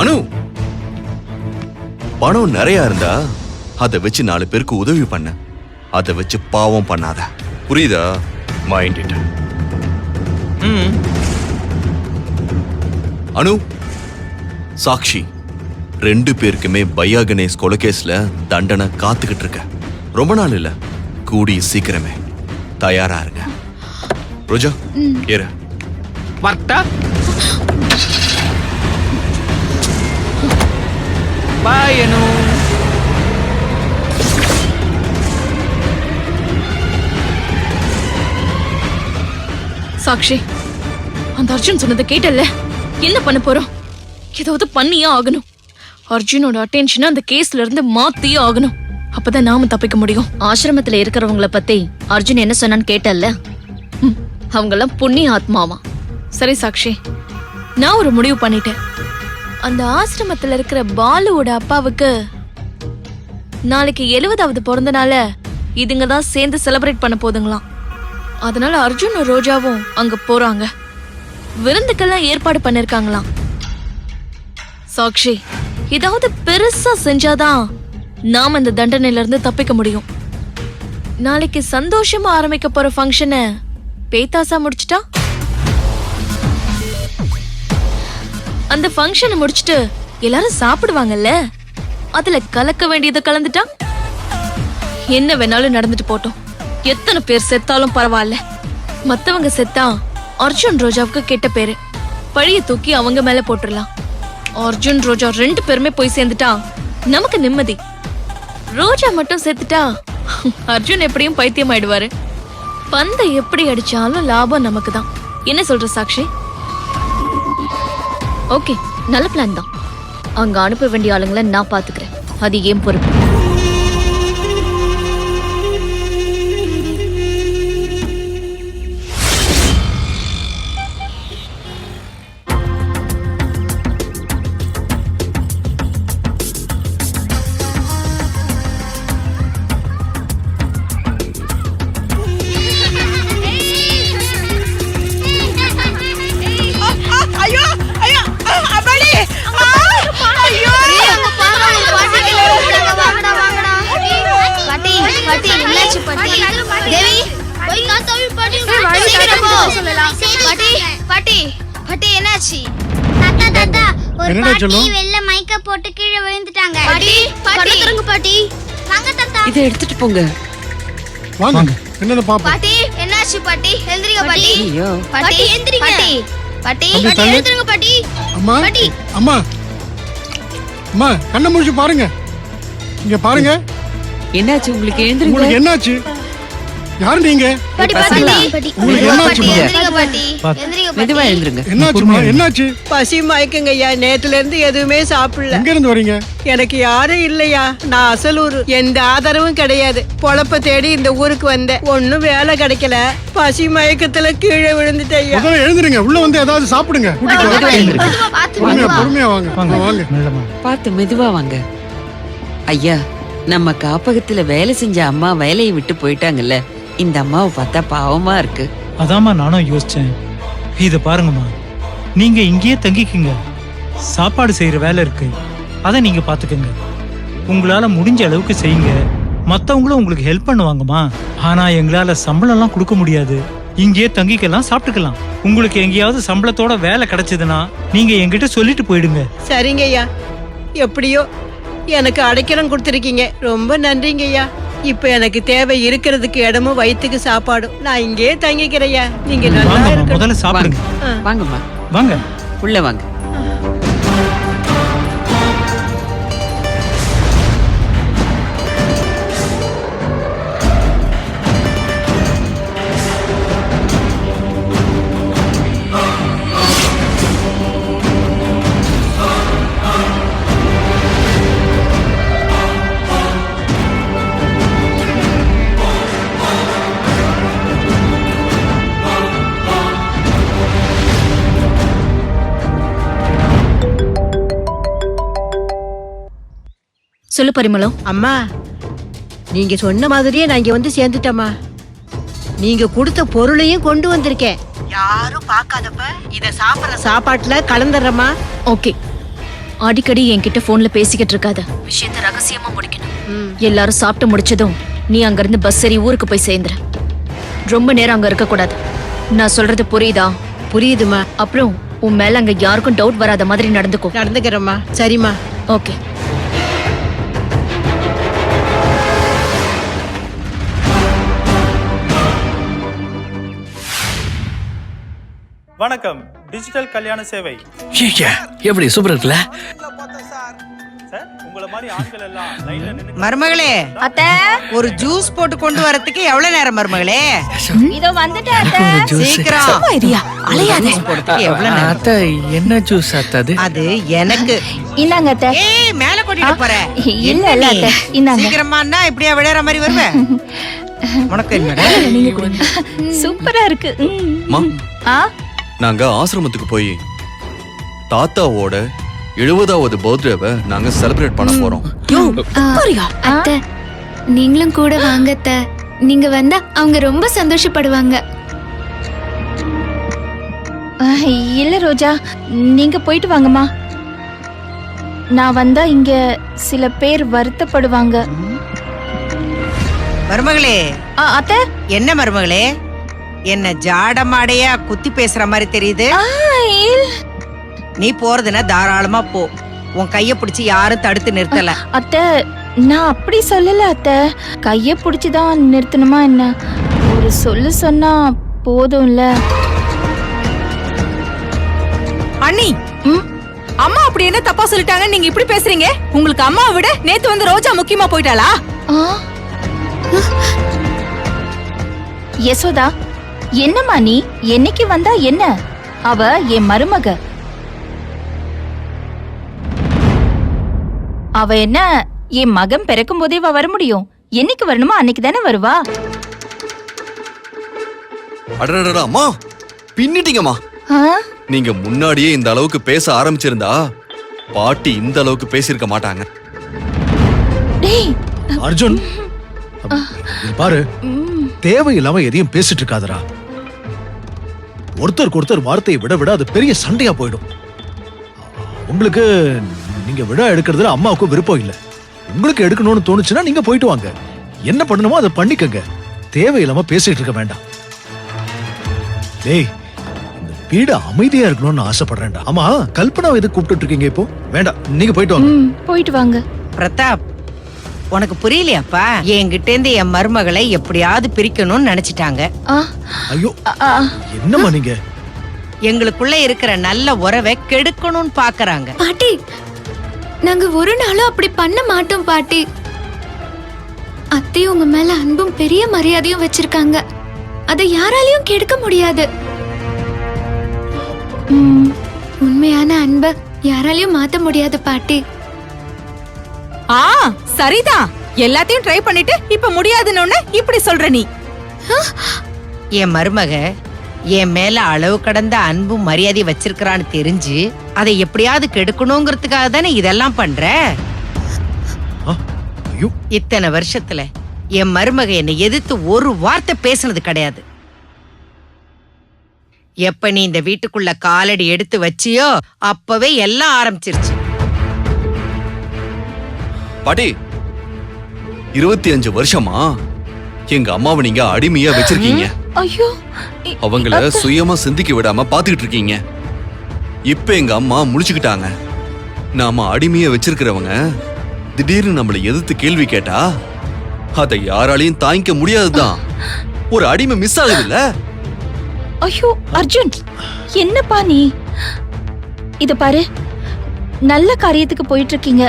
அனு, பணம் நிறைய இருந்தா அதை வச்சு 4 பேருக்கு உதவி பண்ண, அதை வச்சு பாவம் பண்ணாத. புரியுதா? Mind it. அனு, சாக்ஷி 2 பேருக்குமே பையா கணேஷ் கொலைகேஸ்ல தண்டனை காத்துக்கிட்டு இருக்க. ரொம்ப நாள் இல்ல, கூடிய சீக்கிரமே தயாரா இருங்க. ரோஜா ஏறு. வரட்டா? பாய் அனு. சாக்ஷி, அந்த அர்ஜுன் சொன்னதை கேட்டல்ல? என்ன பண்ண போறோம்? ஏதாவது பண்ணியே ஆகணும். அர்ஜுனோட அட்டென்ஷனை அந்த கேஸ்ல இருந்து மாத்தியே ஆகணும். அப்பதான் நாம தப்பிக்க முடியும். ஆசிரமத்துல இருக்கிறவங்கள பத்தி அர்ஜுன் என்ன சொன்னான்னு கேட்டல்ல? அவங்கெல்லாம் புண்ணிய ஆத்மாவா. சரி சாக்ஷி, நான் ஒரு முடிவு பண்ணிட்டேன். அந்த ஆசிரமத்துல இருக்கிற பாலுவோட அப்பாவுக்கு நாளைக்கு 70வது பிறந்த நாள இதுங்க தான் சேர்ந்து செலிப்ரேட் பண்ண போதுங்களாம். அதனால அர்ஜுனும் ரோஜாவும் அங்க போறாங்க. விருந்துக்கெல்லாம் ஏற்பாடு பண்ணிருக்காங்களாம். சாக்ஷி, ஏதாவது பெருசா செஞ்சாதான் நாம இந்த தண்டனையில இருந்து தப்பிக்க முடியும். நாளைக்கு சந்தோஷமா ஆரம்பிக்க போற ஃபங்க்ஷனை பேத்தாசா முடிச்சிட்டா, அந்த ஃபங்க்ஷனை முடிச்சிட்டு எல்லாரும் சாப்பிடுவாங்கல்ல, அதுல கலக்க வேண்டியதை கலந்துட்டா என்ன வேணாலும் நடந்துட்டு போட்டோம். எத்தனை பேர் செத்தாலும் பரவாயில்ல. மத்தவங்க செத்தா அர்ஜுன் ரோஜாவுக்கு கெட்ட பேரு, பழிய தூக்கி அவங்க மேல போட்டுடலாம். அர்ஜுன் ரோஜா 2 பேருமே போய் சேர்ந்துட்டா நமக்கு நிம்மதி. ரோஜா மட்டும் செத்துட்டா அர்ஜுன் எப்படியும் பைத்தியம் ஆயிடுவாரு. பந்தை எப்படி அடிச்சாலும் லாபம் நமக்கு தான். என்ன சொல்ற சாக்ஷி? ஓகே, நல்ல பிளான் தான். அங்க அனுப்ப வேண்டிய ஆளுங்களை நான் பாத்துக்கிறேன். அது ஏன் பொறுப்பு. இதை எடுத்துட்டு போங்க. வாங்க. என்னது பாப்பா? பாட்டி என்னாச்சு பாட்டி? எழுந்திருங்க பாட்டி. ஐயோ பாட்டி எழுந்திருங்க. பாட்டி பாட்டி எழுந்திருங்க பாட்டி. அம்மா பாட்டி. அம்மா அம்மா கண்ணை மூடி பாருங்க. இங்க பாருங்க. என்னாச்சு உங்களுக்கு? எழுந்திருங்க. உங்களுக்கு என்னாச்சு? யார் நீங்க? பாட்டி பாட்டி பாட்டி உங்களுக்கு என்னாச்சு? எழுந்திருங்க பாட்டி. எழுந்திருங்க மெதுவா பாட்டி. எழுந்திருங்க. என்னாச்சுமா? என்னாச்சு? பசி மயக்குங்க ஐயா. நேத்துல இருந்து எதுவுமே சாப்பிடல. எங்க இருந்து வரீங்க? எனக்கு யாரும் இல்லையா. நான் அசலூர். எந்த ஆதரவும் கிடையாது. பொழப்ப தேடி இந்த ஊருக்கு வந்தேன். ஒண்ணும் வேலை கிடைக்கல. பசி மயக்கத்துல கீழே விழுந்துட்டேன் ஐயா. முதல்ல எழுந்துருங்க. உள்ள வந்து ஏதாவது சாப்பிடுங்க. பொறுமையா பொறுமையா வாங்க. வாங்க. பார்த்து மெதுவா வாங்க. ஐயா, நம்ம காப்பகத்துல வேலை செஞ்ச அம்மா வேலையை விட்டு போயிட்டாங்கல்ல. இந்த அம்மாவை பார்த்தா பாவமா இருக்கு. அதாம்மா நானும் யோசிச்சேன். இத பாருங்கம்மா, நீங்க இங்கேயே தங்கிக்குங்க. சாப்பாடு செய்யற வேலை இருக்கு, அதை நீங்க பாத்துக்கங்க. உங்களால முடிஞ்ச அளவுக்கு செய்யுங்க. மத்தவங்களும் உங்களுக்கு ஹெல்ப் பண்ணுவாங்கம்மா. ஆனா எங்களால சம்பளம் எல்லாம் கொடுக்க முடியாது. இங்கேயே தங்கிக்கலாம், சாப்பிட்டுக்கலாம். உங்களுக்கு எங்கேயாவது சம்பளத்தோட வேலை கிடைச்சதுன்னா நீங்க என்கிட்ட சொல்லிட்டு போயிடுங்க. சரிங்க ஐயா. எப்படியோ எனக்கு அடைக்கலம் கொடுத்துருக்கீங்க. ரொம்ப நன்றிங்க ஐயா. இப்ப எனக்கு தேவை இருக்கிறதுக்கு இடமும் வயிற்றுக்கு சாப்பாடும். நான் இங்கே தங்கிக்கிறையா. நீங்க நல்லா வாங்கம்மா, இருக்கணும். முதல்ல சாப்பிடுங்க. வாங்கம்மா, வாங்க. உள்ள வாங்க. சொல்லு பரிமளம். அம்மா, நீங்க சொன்ன மாதிரியே நான் இங்க வந்து சேர்ந்துட்டேம்மா. நீங்க கொடுத்த பொருளையும் கொண்டு வந்திருக்கேன். யாரும் பார்க்காதப்ப இத சாப்பிடுற சாப்பாட்டுல கலந்துடுறமா. ஓகே, அடிக்கடி என்கிட்ட போன்ல பேசிக்கிட்டு இருக்காத. விஷயத்தை ரகசியமா முடிக்கணும். எல்லாரும் சாப்பிட்டு முடிச்சதும் நீ அங்கிருந்து பஸ் ஏறி ஊருக்கு போய் சேர்ந்துரு. ரொம்ப நேரம் அங்க இருக்க கூடாது. நான் சொல்றது புரியுதா? புரியுதுமா, அப்புறம் உன் மேல அங்க யாருக்கும் டவுட் வராத மாதிரி நடந்துக்கோ. நடந்துக்கிறேம்மா. சரிம்மா. ஓகே. வணக்கம், டிஜிட்டல் கல்யாண சேவை. எப்படி சூப்பர் இருக்குல்ல? சார், உங்களை மாதிரி ஆண்கள் எல்லாம் லைன்ல நின்னு மருமகளே, அத்தை ஒரு ஜூஸ் போட்டு கொண்டு வரதுக்கு எவ்வளவு நேரம் மருமகளே? இதோ வந்துட்டேன் அத்தை. சீக்கிரம் ஜூஸ் போடுறதுக்கு எவ்வளவு நேரம்? அத்தை, என்ன ஜூஸ் அது? அது எனக்கு. இந்தாங்க அத்தை. ஏய், மேல கொட்டிட்டு போற. இல்ல இல்ல அத்தை, இந்தாங்க. சீக்கிரமான்னா இப்படியா விளையாடுற மாதிரி வருவேன்? உனக்கு என்னடா? சூப்பரா இருக்கு. மா, ஆ நாங்க ஆசிரமத்துக்கு போய் தாத்தாவோட 70வது பர்த்டேவை நாங்க செலிப்ரேட் பண்ண போறோம். அத்தை, நீங்களும் கூட வாங்க அத்தை. நீங்க வந்தா அவங்க ரொம்ப சந்தோஷப்படுவாங்க. இல்ல ரோஜா, நீங்க போயிட்டு வாங்கம்மா. நான் வந்தா இங்க சில பேர் வருத்தப்படுவாங்க. மருமகளே, அத்தை, என்ன மருமகளே? என்ன ஜாடமாடையா குத்தி பேசுற மாதிரி தெரியுது. நீ போறதுன்னா தாராளமா போ. உன் கைய பிடிச்சு யாரும் தடுத்து நிறுத்தல. அத்தை, நான் அப்படி சொல்லல அத்தை. கைய பிடிச்சுதான் நிறுத்தணுமா என்ன? ஒரு சொல்லு சொன்னா போதும்ல. அண்ணி, அம்மா அப்படி என்ன தப்பா சொல்லிட்டாங்க நீங்க இப்படி பேசுறீங்க? உங்களுக்கு அம்மாவை விட நேத்து வந்து ரோஜா முக்கியமா போயிட்டாளா? யசோதா, என்னம்மா நீ? என்னைக்கு வந்தா என்ன? அவ என் மருமக. அவ என்ன என் மகன் பிறக்கும் போதே வர முடியும்? என்னைக்கு வரணுமோ அன்னைக்கு தானே வருவா. அடடடா அம்மா, பின்னிட்டீங்கம்மா. நீங்க முன்னாடியே இந்த அளவுக்கு பேச ஆரம்பிச்சிருந்தா பாட்டி இந்த அளவுக்கு பேசியிருக்க மாட்டாங்க. அர்ஜுன், பாரு, தேவையில்லாம எதையும் பேசிட்டு இருக்காதரா. ஒருத்தருக்கு ஒருத்தர் வார்த்தையை விட விட அது பெரிய சண்டையா போயிடும். உங்களுக்கு நீங்க விழா எடுக்கிறதுல அம்மாவுக்கும் விருப்பம் இல்ல. உங்களுக்கு எடுக்கணும்னு தோணுச்சுன்னா நீங்க போயிட்டு வாங்க. என்ன பண்ணணுமோ அதை பண்ணிக்கங்க. தேவையில்லாம பேசிட்டு இருக்க வேண்டாம். டேய், இந்த வீடு அமைதியா இருக்கணும்னு ஆசைப்படுறேன்டா. ஆமா, கல்பனா எதுக்கு கூப்பிட்டு இருக்கீங்க இப்போ? வேண்டாம், நீங்க போயிட்டு வாங்க. போயிட்டு வாங்க. பிரதாப், உனக்கு புரியலையாப்பா? என்கிட்ட இருந்து என் மருமகளை எப்படியாவது பிரிக்கணும்னு நினைச்சிட்டாங்க. ஐயோ, என்னம்மா நீங்க? எங்களுக்குள்ள இருக்கிற நல்ல உறவை கெடுக்கணும்னு பாக்குறாங்க. பாட்டி, நாங்க ஒரு நாளும் அப்படி பண்ண மாட்டோம் பாட்டி. அத்தை உங்க மேல அன்பும் பெரிய மரியாதையும் வச்சிருக்காங்க. அதை யாராலையும் கெடுக்க முடியாது. உண்மையான அன்பை யாராலையும் மாத்த முடியாது பாட்டி. சரிதான். எல்லாத்தையும் ட்ரை பண்ணிட்டு இப்ப முடியாதுன்னு இப்படி சொல்ற நீ? என் மருமக என் மேல அளவு கடந்த அன்பும் மரியாதை வச்சிருக்கிறான்னு தெரிஞ்சு அதை எப்படியாவது கெடுக்கணுங்கிறதுக்காக தானே இதெல்லாம் பண்ற. இத்தனை வருஷத்துல என் மருமக என்னை எதிர்த்து ஒரு வார்த்தை பேசுனது கிடையாது. எப்ப நீ இந்த வீட்டுக்குள்ள காலடி எடுத்து வச்சியோ அப்பவே எல்லாம் ஆரம்பிச்சிருச்சு. பாட்டி, 25 வருஷமா எங்க அம்மாவை நீங்க அடிமையா வச்சிருக்கீங்க. ஐயோ, அவங்கள சுயமா சிந்திக்க விடாம பாத்துக்கிட்டு இருக்கீங்க. இப்ப எங்க அம்மா முழிச்சுக்கிட்டாங்க. நாம அடிமையா வச்சிருக்கிறவங்க திடீர்னு நம்மளை எதிர்த்து கேள்வி கேட்டா அதை யாராலையும் தாங்கிக்க முடியாதுதான். ஒரு அடிமை மிஸ் ஆகுது இல்ல? ஐயோ அர்ஜுன், என்னப்பா நீ? இத பாரு, நல்ல காரியத்துக்கு போயிட்டு இருக்கீங்க.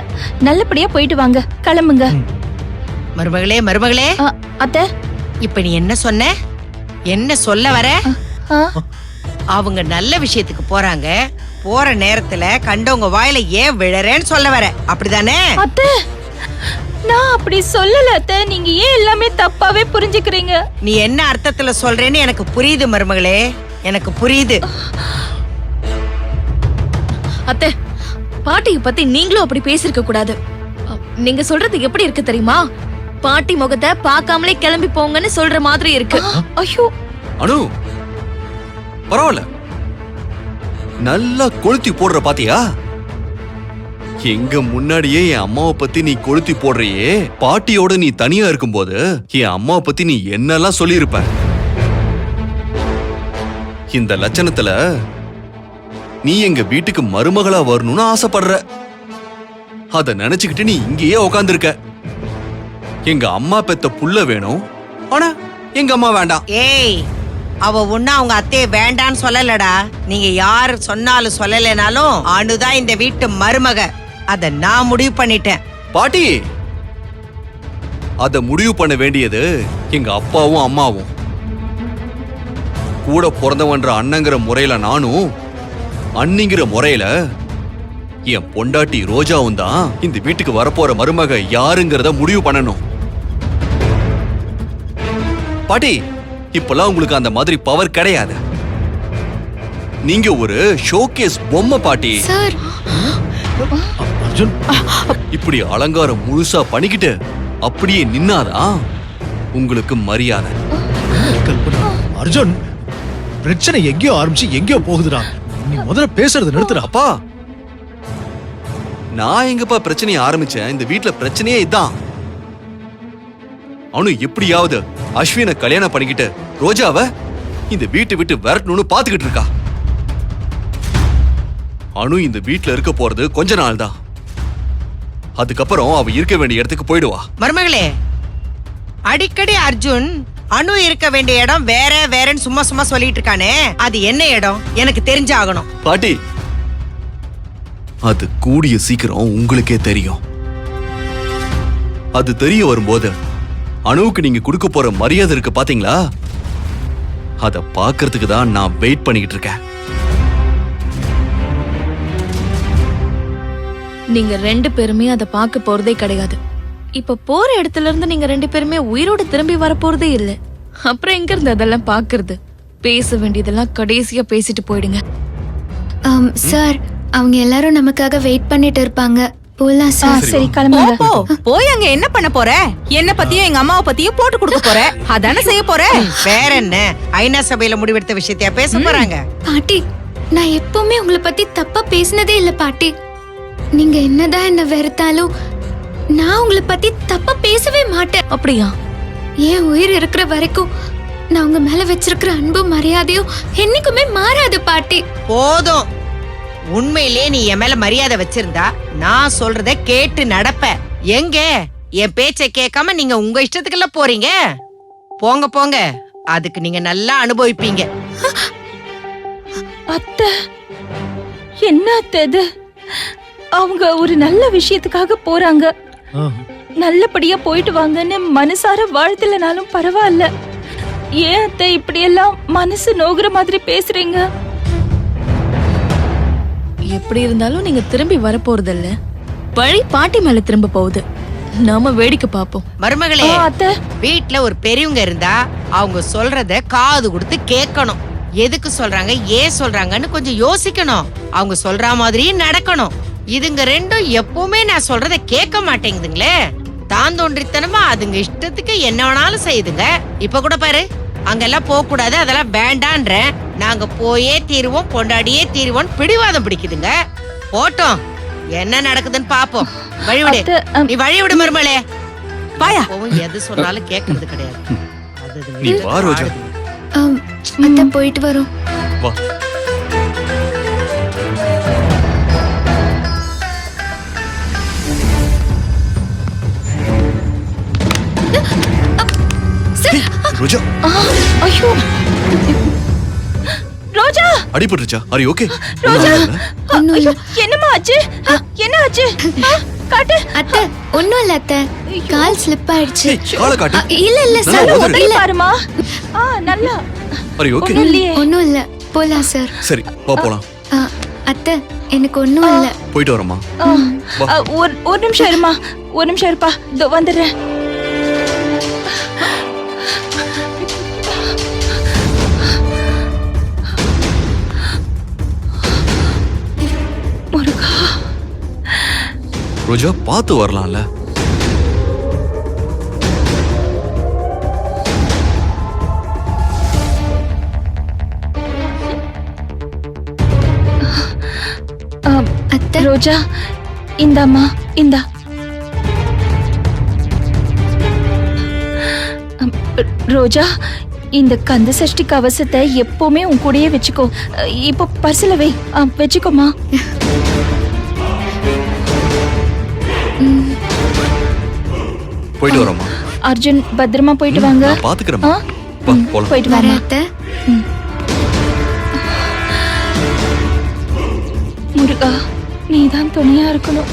நல்லபடியா போயிட்டு வாங்க. கிளம்புங்க. மருமகளே, மருமகளே. அத்தை, இப்ப நீ என்ன சொன்ன? என்ன சொல்ல வர? அவங்க நல்ல விஷயத்துக்கு போறாங்க. போற நேரத்துல கண்டவங்க வாயில ஏன் விழறேன்னு சொல்ல வர, அப்படிதானே? அத்தை, நான் அப்படி சொல்லல அத்தை. நீங்க ஏன் எல்லாமே தப்பாவே புரிஞ்சுக்கிறீங்க? நீ என்ன அர்த்தத்துல சொல்றேன்னு எனக்கு புரியுது மருமகளே, எனக்கு புரியுது. அத்தை, பாட்டியை பத்தி நீங்களும் அப்படி பேசிருக்க கூடாது. நீங்க சொல்றது எப்படி இருக்கு தெரியுமா? பாட்டி முகத்தை பார்க்காமலே கிளம்பி போங்கன்னு சொல்ற மாதிரி இருக்கு. ஐயோ அனு, பரவாயில்ல, நல்லா கொளுத்தி போடுற பாத்தியா? எங்க முன்னாடியே என் அம்மாவை பத்தி நீ கொளுத்தி போடுறியே, பாட்டியோட நீ தனியா இருக்கும்போது என் அம்மாவை பத்தி நீ என்னெல்லாம் சொல்லியிருப்ப. இந்த லட்சணத்துல நீ எங்க வீட்டுக்கு மருமகளா வரணும்னு ஆசைப்படுற. அத நினைச்சுக்கிட்டு நீ இங்கேயே உக்காந்துருக்க. எங்க அம்மா பெத்த புள்ள வேணும், ஆனா எங்க அம்மா வேண்டாம். ஏய், அவ ஒண்ணு அவங்க அத்தைய வேண்டான்னு சொல்லலடா. நீங்க யாரு சொன்னாலும் சொல்லலைனாலும் அனுதான் இந்த வீட்டு மருமக. அத நான் முடிவு பண்ணிட்டேன். பாட்டி, அத முடிவு பண்ண வேண்டியது எங்க அப்பாவும் அம்மாவும். கூட பிறந்தவன்ற அண்ணங்கிற முறையில நானும், அண்ணிங்கிற முறையில என் பொண்டாட்டி ரோஜாவும் தான் இந்த வீட்டுக்கு வரப்போற மருமக யாருங்கிறத முடிவு பண்ணணும். பாட்டி, இப்பெல்லாம் உங்களுக்கு அந்த மாதிரி பவர் கிடையாது. நீங்க ஒரு ஷோகேஸ் பொம்மை பாட்டி. சார், அர்ஜுன், இப்படி அலங்காரம் முழுசா பண்ணிக்கிட்டு அப்படியே நின்னாதான் உங்களுக்கு மரியாதை. கல்பனா, அர்ஜுன், பிரச்சனை எங்கேயோ ஆரம்பிச்சு எங்கேயோ போகுதுடா. நீ முதல்ல பேசுறது நிறுத்துடா. அப்பா, நான் எங்கப்பா பிரச்சனையை ஆரம்பிச்சேன்? இந்த வீட்டுல பிரச்சனையே இதான். அவனு எப்படியாவது அஸ்வினை கல்யாணம் பண்ணிக்கிட்டு ரோஜாவை இந்த வீட்டை விட்டு விரட்டணும்னு பாத்துக்கிட்டு இருக்கா. அனு இந்த வீட்டுல இருக்க போறது கொஞ்ச நாள் தான். அதுக்கப்புறம் அவ இருக்க வேண்டிய இடத்துக்கு போயிடுவா. மருமகளே, அடிக்கடி அர்ஜுன் அனு இருக்க வேண்டிய இடம் வேற வேறன்னு சும்மா சும்மா சொல்லிட்டு இருக்கானே, அது என்ன இடம் எனக்கு தெரிஞ்சாகணும். பாட்டி, அது கூடிய சீக்கிரம் உங்களுக்கே தெரியும். அது தெரிய வரும்போது அணுவுக்கு நீங்க கொடுக்க போற மரியாதை இருக்கு பாத்தீங்களா, அத பாக்குறதுக்கு தான் நான் வெயிட் பண்ணிக்கிட்டு இருக்கேன். நீங்க 2 பேருமே அதை பார்க்க போறதே கிடையாது. இப்ப போற இடத்துல இருந்து நீங்க 2 பேருமே உயிரோட திரும்பி வர போறதே இல்ல. அப்புறம் எங்க இருந்து அதெல்லாம் பாக்குறது? பேச வேண்டியதெல்லாம் கடைசியா பேசிட்டு போயிடுங்க. சார், அவங்க எல்லாரும் நமக்காக வெயிட் பண்ணிட்டு இருப்பாங்க. போலாம் சார். சரி, கிளம்புங்க. போ, போய் அங்க என்ன பண்ண போற? என்ன பத்தியும் எங்க அம்மாவை பத்தியும் போட்டு கொடுக்க போற, அதானே செய்ய போற? வேற என்ன, ஐநா சபையில முடிவெடுத்த விஷயத்தையா பேச போறாங்க? பாட்டி, நான் எப்பவுமே உங்களை பத்தி தப்பா பேசினதே இல்ல பாட்டி. நீங்க என்னதான் என்ன வெறுத்தாலும் நான் உங்களை பத்தி தப்பா பேசவே மாட்டேன். அப்படியா? என் உயிர் இருக்கிற வரைக்கும் நான் உங்க மேல வச்சிருக்கிற அன்பும் மரியாதையும் என்னைக்குமே மாறாது பாட்டி. போதும். உண்மையிலே நீ என் மேல மரியாதை வச்சிருந்தா நான் சொல்றத கேட்டு நடப்ப. எங்க என் பேச்சை கேட்காம நீங்க உங்க இஷ்டத்துக்கெல்லாம் போறீங்க? போங்க போங்க, அதுக்கு நீங்க நல்லா அனுபவிப்பீங்க. அத்தை, என்ன அத்தை இது? அவங்க ஒரு நல்ல விஷயத்துக்காக போறாங்க. நல்லபடியா போயிட்டு வாங்கன்னு மனசார வாழ்த்தலனாலும் பரவாயில்ல. ஏன் அத்தை இப்படி எல்லாம் மனசு நோகுற மாதிரி பேசுறீங்க? எப்படி இருந்தாலும் நீங்க திரும்பி வர போறது இல்ல. பழி பாட்டி மேல திரும்ப போகுது. நாம வேடிக்கை பாப்போம். மருமகளே, அத்தை, வீட்ல ஒரு பெரியவங்க இருந்தா அவங்க சொல்றத காது கொடுத்து கேட்கணும். எதுக்கு சொல்றாங்க, ஏன் சொல்றாங்கன்னு கொஞ்சம் யோசிக்கணும். அவங்க சொல்ற மாதிரி நடக்கணும். இதுங்க ரெண்டும் எப்பவுமே நான் சொல்றத கேட்க மாட்டேங்குதுங்களே. தான் தோன்றித்தனமா அதுங்க இஷ்டத்துக்கு என்ன வேணாலும் செய்யுதுங்க. இப்ப கூட பாரு, அங்கெல்லாம் போக கூடாது, அதெல்லாம் வேண்டான்ற. நாங்க போயே தீருவோம், கொண்டாடியே தீருவோம் பிடிவாதம் பிடிக்குதுங்க. போட்டோம், என்ன நடக்குதுன்னு பாப்போம். வழிவிடு, நீ வழிவிடு மருமகளே. வாயா. எது சொன்னாலும் கேட்கறது கிடையாது. நீ வா ரோஜா. அத்தை, போயிட்டு வரோம். வா. ரோஜா, ஐயோ, ரோஜா, அடிபட்டுருச்சா? Are you okay? ரோஜா, ஒண்ணும் இல்ல. என்னம்மா ஆச்சு? என்ன ஆச்சு? காட்டு. அத்தை, ஒண்ணும் இல்ல அத்தை, கால் ஸ்லிப் ஆயிடுச்சு. காலை காட்டு. இல்ல இல்ல சார், நல்லா ஒண்ணும் இல்ல. பாருமா. நல்லா. R you okay? ஒண்ணும் இல்லையே. ஒண்ணும் இல்ல, போலாம் சார். சரி, வா போலாம். அத்தை, எனக்கு ஒண்ணும் இல்ல. போயிட்டு வரமா? ஒரு நிமிஷம் இருமா, ஒரு நிமிஷம் இருப்பா, இதோ வந்துடுறேன். முருகா, ரோஜா, பார்த்து வரலாம்ல. அத்தை, ரோஜா, இந்தாம்மா இந்தா. அம், ரோஜா, இந்த கந்த சஷ்டி கவசத்தை எப்பவுமே உன் கூடயே வச்சுக்கோ. இப்போ பர்சுல வை. வச்சுக்கோமா. போயிட்டு வரோம்மா. அர்ஜுன், பத்திரமா போயிட்டு வாங்க. நான் பாத்துக்கிறேம்மா. ஆ? வா, ம், போலாம். போயிட்டு வாமா. முருகா, நீதான் துணையா இருக்கணும்.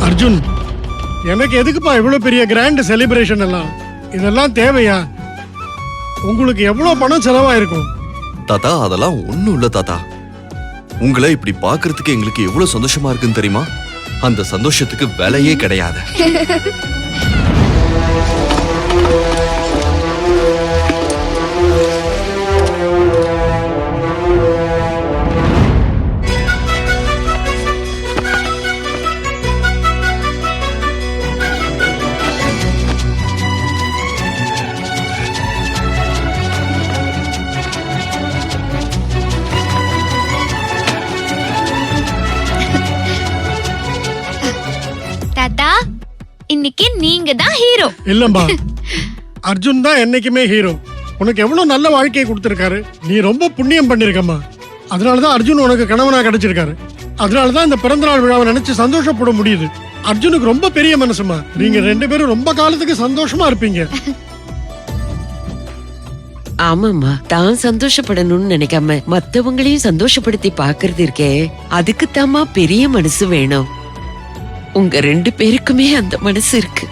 அர்ஜுன், எனக்கு எதுக்குப்பா இவ்வளவு பெரிய கிராண்ட் செலிப்ரேஷன் எல்லாம்? இதெல்லாம் தேவையா? உங்களுக்கு எவ்வளவு பணம் செலவாயிருக்கும்? தாத்தா, அதெல்லாம் ஒண்ணும் இல்ல தாத்தா. உங்களை இப்படி பாக்குறதுக்கு எங்களுக்கு எவ்வளவு சந்தோஷமா இருக்குன்னு தெரியுமா? அந்த சந்தோஷத்துக்கு விலையே கிடையாது. தாத்தா, இன்னைக்கு நீங்க தான் ஹீரோ. இல்லம்பா, அர்ஜுன் தான் என்னைக்குமே ஹீரோ. உனக்கு எவ்வளவு நல்ல வாழ்க்கையை கொடுத்திருக்காரு. நீ ரொம்ப புண்ணியம் பண்ணிருக்கம்மா. அதனாலதான் அர்ஜுன் உனக்கு கணவனா கிடைச்சிருக்காரு. அதனாலதான் இந்த பிறந்தநாள் விழாவை நினைச்சு சந்தோஷப்பட முடியுது. அர்ஜுனுக்கு ரொம்ப பெரிய மனசுமா. நீங்க ரெண்டு பேரும் ரொம்ப காலத்துக்கு சந்தோஷமா இருப்பீங்க. ஆமாம்மா, தான் சந்தோஷப்படணும்னு நினைக்காம மத்தவங்களையும் சந்தோஷப்படுத்தி பாக்குறது இருக்கே, அதுக்குத்தாம்மா பெரிய மனசு வேணும். உங்க ரெண்டு பேருக்குமே அந்த மனசு இருக்கு.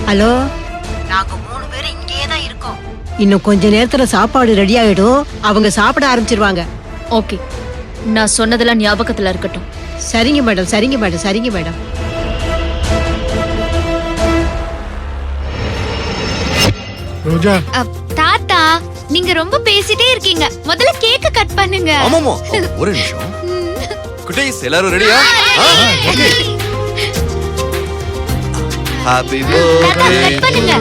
ஹலோ, நாங்க 3 பேரும் இங்கேயே தான் இருக்கோம். இன்னும் கொஞ்ச நேரத்துல சாப்பாடு ரெடி ஆயிடும். அவங்க சாப்பிட ஆரம்பிச்சிருவாங்க. ஓகே, நான் சொன்னதெல்லாம் ஞாபகத்துல இருக்கட்டும். சரிங்க மேடம், சரிங்க மேடம், சரிங்க மேடம். ரோஜா, தாத்தா, நீங்க ரொம்ப பேசிட்டே இருக்கீங்க. முதல்ல கேக்க கட் பண்ணுங்க. ஆமாமா, ஒரு நிமிஷம். குட்டீஸ், எல்லாரும் ரெடியா? ஓகே. ஹாப்பி தாத்தா, பர்த்டே கட் பண்ணுங்க.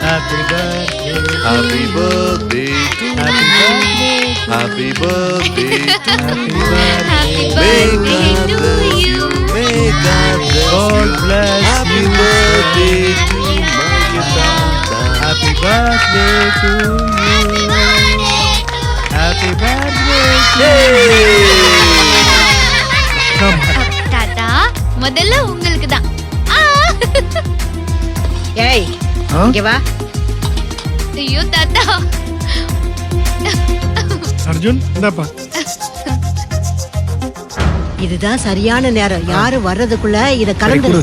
Happy birthday happy birthday Happy May birthday God to bless you. you. May God bless you. Happy birthday to my Santa. Happy birthday to you. Happy birthday. தாத்தா, முதல்ல உங்களுக்கு தான். ஏய், இங்க வா. ஐயோ தாத்தா. அர்ஜுன், இந்தாப்பா. இதுதான் சரியான நேரம். யாரும் வர்றதுக்குள்ள இத கலந்து கொடு.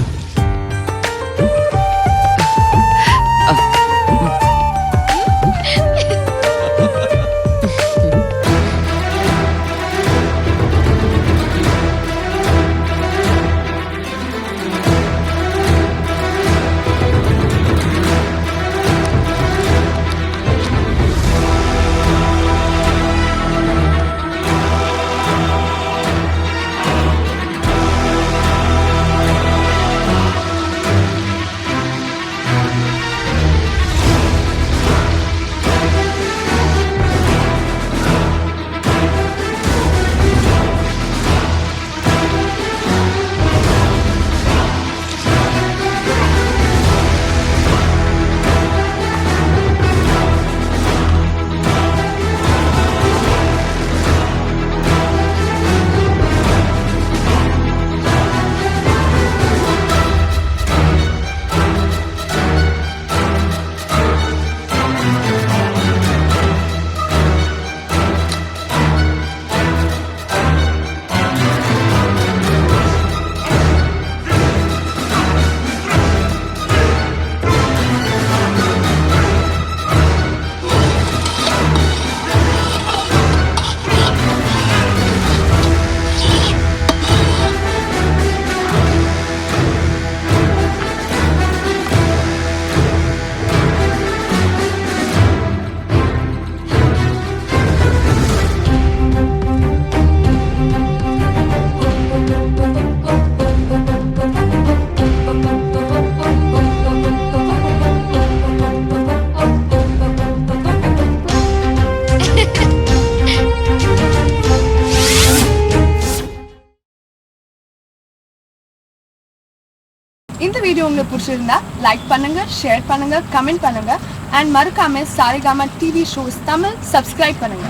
இந்த வீடியோ உங்களுக்கு பிடிச்சிருந்தா லைக் பண்ணுங்க, ஷேர் பண்ணுங்க, கமெண்ட் பண்ணுங்க அண்ட் மறக்காம Saregama TV shows Tamil subscribe பண்ணுங்க.